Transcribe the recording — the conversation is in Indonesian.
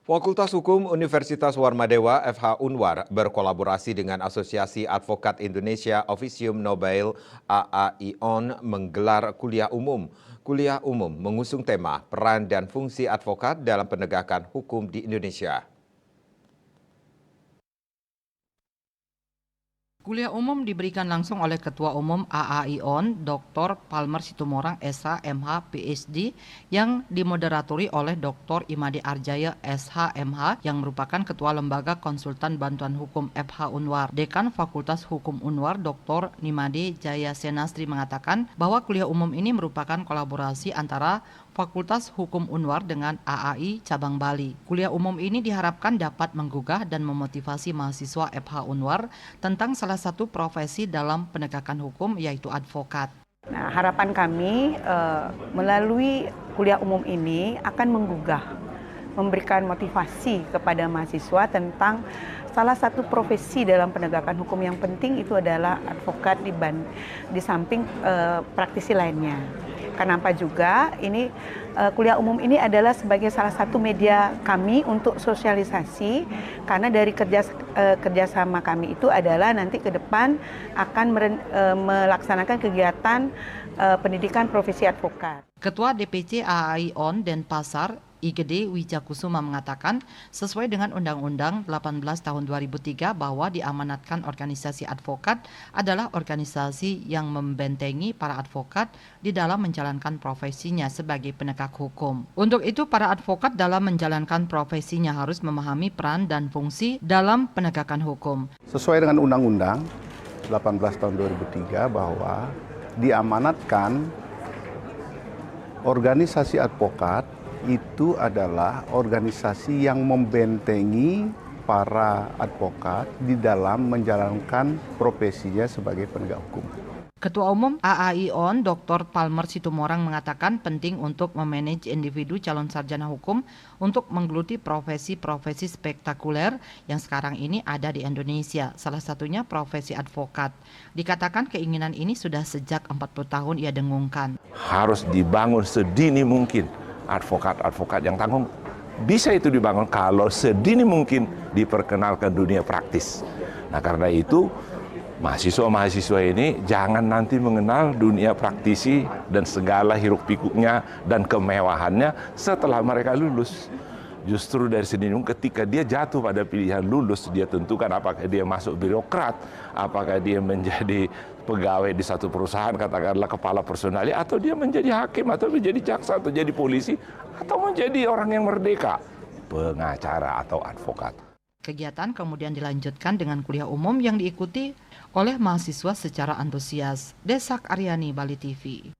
Fakultas Hukum Universitas Warmadewa FH Unwar berkolaborasi dengan Asosiasi Advokat Indonesia Officium Nobile AAION menggelar kuliah umum. Kuliah umum mengusung tema peran dan fungsi advokat dalam penegakan hukum di Indonesia. Kuliah umum diberikan langsung oleh Ketua Umum AAION, Dr. Palmer Situmorang, SH, MH, PhD, yang dimoderatori oleh Dr. Imade Arjaya, SH, MH, yang merupakan Ketua Lembaga Konsultan Bantuan Hukum FH Unwar. Dekan Fakultas Hukum Unwar, Dr. Nimade Jaya Senastri mengatakan bahwa kuliah umum ini merupakan kolaborasi antara Fakultas Hukum Unwar dengan AAI Cabang Bali. Kuliah umum ini diharapkan dapat menggugah dan memotivasi mahasiswa FH Unwar tentang salah satu profesi dalam penegakan hukum, yaitu advokat. Nah, harapan kami melalui kuliah umum ini akan menggugah, memberikan motivasi kepada mahasiswa tentang salah satu profesi dalam penegakan hukum yang penting itu adalah advokat di samping praktisi lainnya. Kenapa juga ini kuliah umum ini adalah sebagai salah satu media kami untuk sosialisasi, karena dari kerjasama kami itu adalah nanti ke depan akan melaksanakan kegiatan pendidikan profesi advokat. Ketua DPC AAION Denpasar, IGD Wijakusuma mengatakan sesuai dengan Undang-Undang 18 tahun 2003 bahwa diamanatkan organisasi advokat adalah organisasi yang membentengi para advokat di dalam menjalankan profesinya sebagai penegak hukum. Untuk itu para advokat dalam menjalankan profesinya harus memahami peran dan fungsi dalam penegakan hukum. Sesuai dengan Undang-Undang 18 tahun 2003 bahwa diamanatkan organisasi advokat itu adalah organisasi yang membentengi para advokat di dalam menjalankan profesinya sebagai penegak hukum. Ketua Umum AAION Dr. Palmer Situmorang mengatakan penting untuk memanage individu calon sarjana hukum untuk menggeluti profesi-profesi spektakuler yang sekarang ini ada di Indonesia, salah satunya profesi advokat. Dikatakan keinginan ini sudah sejak 40 tahun ia dengungkan. Harus dibangun sedini mungkin advokat-advokat yang tanggung. Bisa itu dibangun kalau sedini mungkin diperkenalkan dunia praktis. Nah, karena itu mahasiswa-mahasiswa ini jangan nanti mengenal dunia praktisi dan segala hiruk pikuknya dan kemewahannya setelah mereka lulus. Justru dari sini ketika dia jatuh pada pilihan lulus, dia tentukan apakah dia masuk birokrat, apakah dia menjadi pegawai di satu perusahaan, katakanlah kepala personalia, atau dia menjadi hakim, atau menjadi jaksa, atau jadi polisi, atau menjadi orang yang merdeka, pengacara atau advokat. Kegiatan kemudian dilanjutkan dengan kuliah umum yang diikuti oleh mahasiswa secara antusias. Desak Aryani, Bali TV.